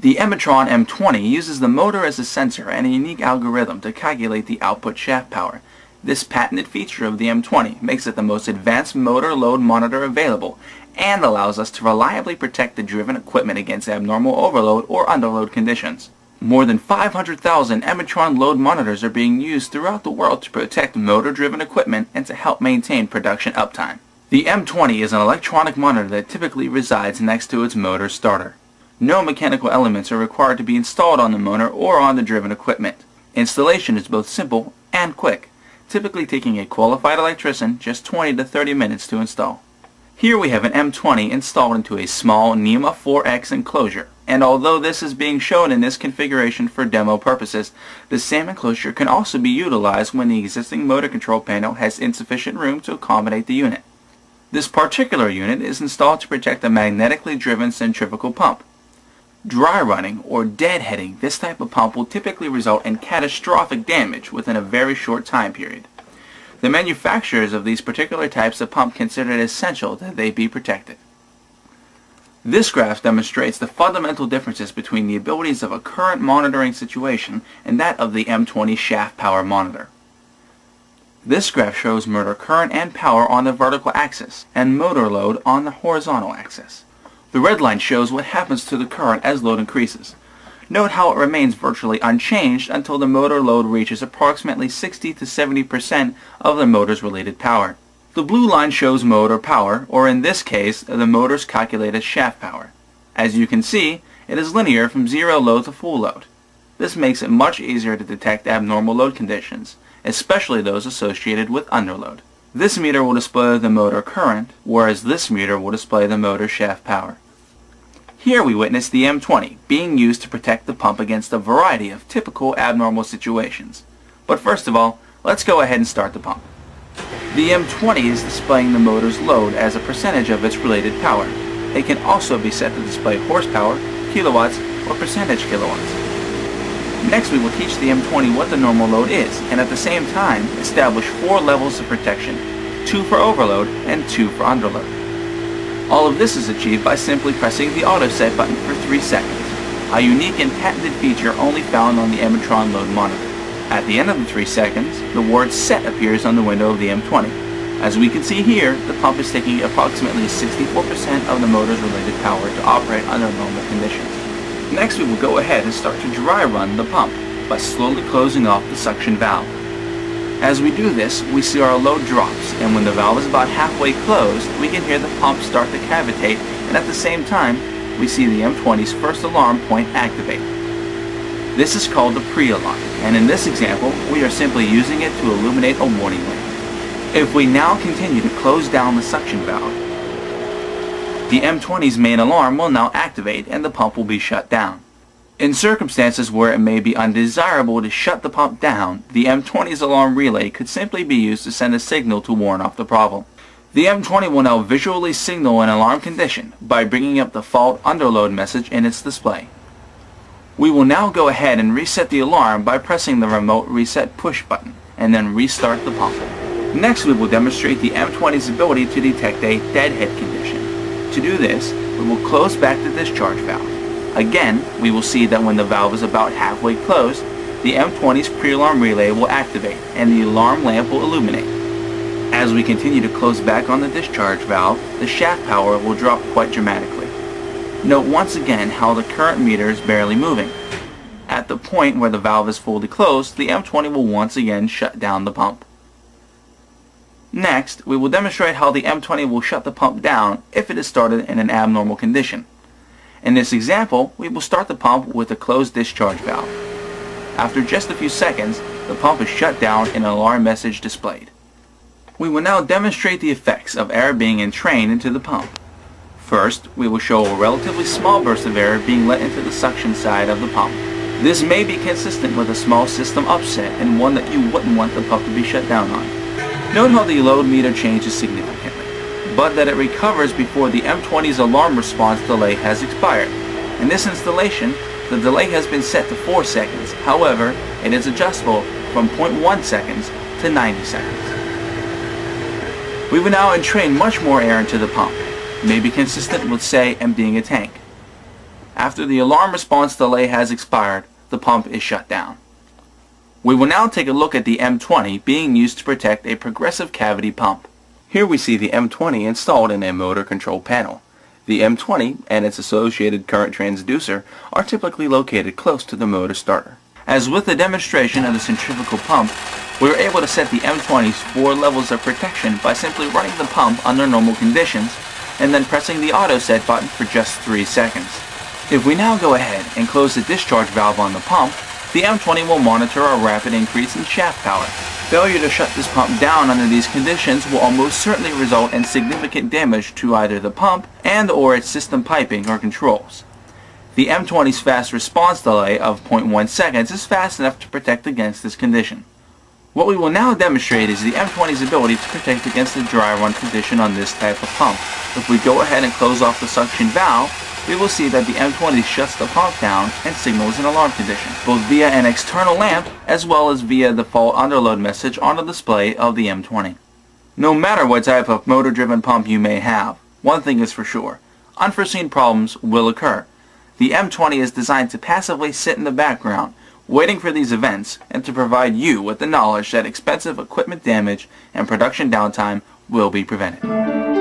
The Emotron M20 uses the motor as a sensor and a unique algorithm to calculate the output shaft power. This patented feature of the M20 makes it the most advanced motor load monitor available and allows us to reliably protect the driven equipment against abnormal overload or underload conditions. More than 500,000 Emotron load monitors are being used throughout the world to protect motor-driven equipment and to help maintain production uptime. The M20 is an electronic monitor that typically resides next to its motor starter. No mechanical elements are required to be installed on the motor or on the driven equipment. Installation is both simple and quick, typically taking a qualified electrician just 20 to 30 minutes to install. Here we have an M20 installed into a small NEMA 4X enclosure, and although this is being shown in this configuration for demo purposes, the same enclosure can also be utilized when the existing motor control panel has insufficient room to accommodate the unit. This particular unit is installed to protect a magnetically driven centrifugal pump. Dry running or deadheading this type of pump will typically result in catastrophic damage within a very short time period. The manufacturers of these particular types of pump consider it essential that they be protected. This graph demonstrates the fundamental differences between the abilities of a current monitoring situation and that of the M20 shaft power monitor. This graph shows motor current and power on the vertical axis and motor load on the horizontal axis. The red line shows what happens to the current as load increases. Note how it remains virtually unchanged until the motor load reaches approximately 60 to 70% of the motor's related power. The blue line shows motor power, or in this case, the motor's calculated shaft power. As you can see, it is linear from zero load to full load. This makes it much easier to detect abnormal load conditions, especially those associated with underload. This meter will display the motor current, whereas this meter will display the motor shaft power. Here we witness the M20 being used to protect the pump against a variety of typical abnormal situations. But first of all, let's go ahead and start the pump. The M20 is displaying the motor's load as a percentage of its related power. It can also be set to display horsepower, kilowatts, or percentage kilowatts. Next we will teach the M20 what the normal load is, and at the same time establish 4 levels of protection, 2 for overload and 2 for underload. All of this is achieved by simply pressing the auto set button for 3 seconds, a unique and patented feature only found on the Emotron load monitor. At the end of the 3 seconds, the word set appears on the window of the M20. As we can see here, the pump is taking approximately 64% of the motor's related power to operate under normal conditions. Next we will go ahead and start to dry run the pump by slowly closing off the suction valve. As we do this, we see our load drops, and when the valve is about halfway closed, we can hear the pump start to cavitate, and at the same time, we see the M20's first alarm point activate. This is called the pre-alarm, and in this example, we are simply using it to illuminate a warning lamp. If we now continue to close down the suction valve, the M20's main alarm will now activate and the pump will be shut down. In circumstances where it may be undesirable to shut the pump down, the M20's alarm relay could simply be used to send a signal to warn off the problem. The M20 will now visually signal an alarm condition by bringing up the fault underload message in its display. We will now go ahead and reset the alarm by pressing the remote reset push button and then restart the pump. Next we will demonstrate the M20's ability to detect a deadhead condition. To do this, we will close back the discharge valve. Again, we will see that when the valve is about halfway closed, the M20's pre-alarm relay will activate and the alarm lamp will illuminate. As we continue to close back on the discharge valve, the shaft power will drop quite dramatically. Note once again how the current meter is barely moving. At the point where the valve is fully closed, the M20 will once again shut down the pump. Next, we will demonstrate how the M20 will shut the pump down if it is started in an abnormal condition. In this example, we will start the pump with a closed discharge valve. After just a few seconds, the pump is shut down and an alarm message displayed. We will now demonstrate the effects of air being entrained into the pump. First, we will show a relatively small burst of air being let into the suction side of the pump. This may be consistent with a small system upset and one that you wouldn't want the pump to be shut down on. Note how the load meter changes significantly, but that it recovers before the M20's alarm response delay has expired. In this installation, the delay has been set to 4 seconds, however, it is adjustable from 0.1 seconds to 90 seconds. We will now entrain much more air into the pump, maybe consistent with, say, emptying a tank. After the alarm response delay has expired, the pump is shut down. We will now take a look at the M20 being used to protect a progressive cavity pump. Here we see the M20 installed in a motor control panel. The M20 and its associated current transducer are typically located close to the motor starter. As with the demonstration of the centrifugal pump, we were able to set the M20's 4 levels of protection by simply running the pump under normal conditions and then pressing the auto set button for just 3 seconds. If we now go ahead and close the discharge valve on the pump, the M20 will monitor a rapid increase in shaft power. Failure to shut this pump down under these conditions will almost certainly result in significant damage to either the pump and/or its system piping or controls. The M20's fast response delay of 0.1 seconds is fast enough to protect against this condition. What we will now demonstrate is the M20's ability to protect against a dry run condition on this type of pump. If we go ahead and close off the suction valve, we will see that the M20 shuts the pump down and signals an alarm condition, both via an external lamp as well as via the fault underload message on the display of the M20. No matter what type of motor-driven pump you may have, one thing is for sure: unforeseen problems will occur. The M20 is designed to passively sit in the background, waiting for these events, and to provide you with the knowledge that expensive equipment damage and production downtime will be prevented.